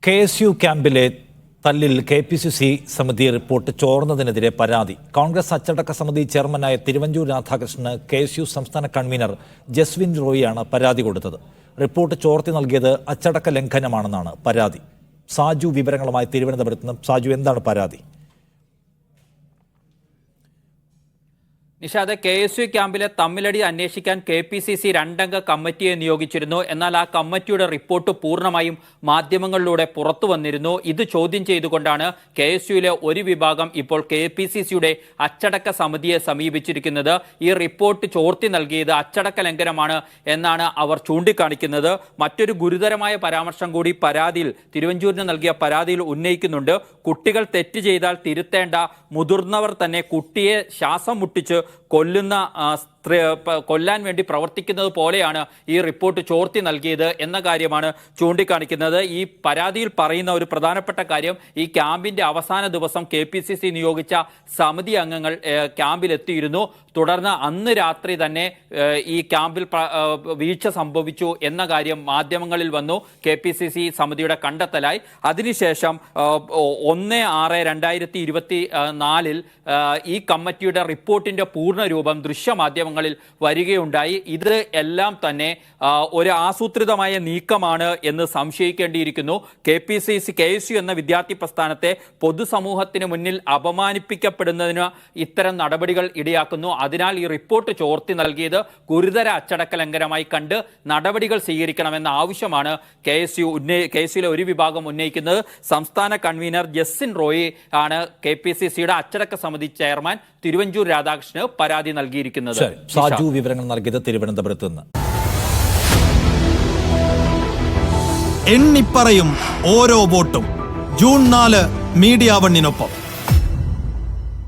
KSU ക്യാമ്പിലെ തല്ലിൽ KPCC സമിതി report ചോർന്നതിനെതിരെ പരാതി. കോൺഗ്രസ് അച്ചടക്ക സമിതി ചെയർമാനായ തിരുവഞ്ചൂർ രാധാകൃഷ്ണന് KSU സംസ്ഥാന കൺവീനർ ജസ്വിൻ റോയിയാണ് പരാതി കൊടുത്തത്. റിപ്പോർട്ട് ചോർത്തി നൽകിയത് അച്ചടക്ക ലംഘനമാണെന്നാണ് പരാതി. സാജു വിവരങ്ങളുമായി തിരുവനന്തപുരത്ത് നിന്ന്. സാജു, എന്താണ് പരാതി? നിഷാദ്, KSU ക്യാമ്പിലെ തമ്മിലടി അന്വേഷിക്കാൻ KPCC 2 അംഗ കമ്മിറ്റിയെ നിയോഗിച്ചിരുന്നു. എന്നാൽ ആ കമ്മിറ്റിയുടെ റിപ്പോർട്ട് പൂർണ്ണമായും മാധ്യമങ്ങളിലൂടെ പുറത്തു വന്നിരുന്നു. ഇത് ചോദ്യം ചെയ്തുകൊണ്ടാണ് KSUവിലെ ഒരു വിഭാഗം ഇപ്പോൾ KPCCയുടെ അച്ചടക്ക സമിതിയെ സമീപിച്ചിരിക്കുന്നത്. ഈ റിപ്പോർട്ട് ചോർത്തി നൽകിയത് അച്ചടക്ക ലംഘനമാണ് എന്നാണ് അവർ ചൂണ്ടിക്കാണിക്കുന്നത്. മറ്റൊരു ഗുരുതരമായ പരാമർശം കൂടി പരാതിയിൽ, തിരുവഞ്ചൂരിന് നൽകിയ പരാതിയിൽ ഉന്നയിക്കുന്നുണ്ട്. കുട്ടികൾ തെറ്റ് ചെയ്താൽ തിരുത്തേണ്ട മുതിർന്നവർ തന്നെ കുട്ടിയെ ശ്വാസം മുട്ടിച്ച് കൊല്ലാൻ വേണ്ടി പ്രവർത്തിക്കുന്നത് പോലെയാണ് ഈ റിപ്പോർട്ട് ചോർത്തി നൽകിയത് എന്ന കാര്യമാണ് ചൂണ്ടിക്കാണിക്കുന്നത്. ഈ പരാതിയിൽ പറയുന്ന ഒരു പ്രധാനപ്പെട്ട കാര്യം, ഈ ക്യാമ്പിന്റെ അവസാന ദിവസം KPCC നിയോഗിച്ച സമിതി അംഗങ്ങൾ ക്യാമ്പിലെത്തിയിരുന്നു. തുടർന്ന് അന്ന് രാത്രി തന്നെ ഈ ക്യാമ്പിൽ വീഴ്ച സംഭവിച്ചു എന്ന കാര്യം മാധ്യമങ്ങളിൽ വന്നു. KPCC സമിതിയുടെ കണ്ടെത്തലായി. അതിനുശേഷം 1/6/2024 ഈ കമ്മിറ്റിയുടെ റിപ്പോർട്ടിന്റെ പൂർണ്ണ രൂപം ദൃശ്യമാധ്യമങ്ങളിൽ വരികയുണ്ടായി. ഇത് എല്ലാം തന്നെ ഒരു ആസൂത്രിതമായ നീക്കമാണ് എന്ന് സംശയിക്കേണ്ടിയിരിക്കുന്നു. KSU എന്ന വിദ്യാർത്ഥി പ്രസ്ഥാനത്തെ പൊതുസമൂഹത്തിന് മുന്നിൽ അപമാനിപ്പിക്കപ്പെടുന്നതിന് ഇത്തരം നടപടികൾ ഇടയാക്കുന്നു. അതിനാൽ ഈ റിപ്പോർട്ട് ചോർത്തി നൽകിയത് ഗുരുതര അച്ചടക്ക ലംഘനമായി കണ്ട് നടപടികൾ സ്വീകരിക്കണമെന്ന ആവശ്യമാണ് KSUവിലെ ഒരു വിഭാഗം ഉന്നയിക്കുന്നത്. സംസ്ഥാന കൺവീനർ ജസ്വിൻ റോയി ആണ് KPCCയുടെ അച്ചടക്ക സമിതി ചെയർമാൻ തിരുവഞ്ചൂർ രാധാകൃഷ്ണന് പരാതി നൽകിയിരിക്കുന്നത്. സാജു വിവരങ്ങൾ നൽകിയത് തിരുവനന്തപുരത്ത് നിന്ന്. എണ്ണിപ്പറയും ഓരോ വോട്ടും. June 4 media 1-നൊപ്പം.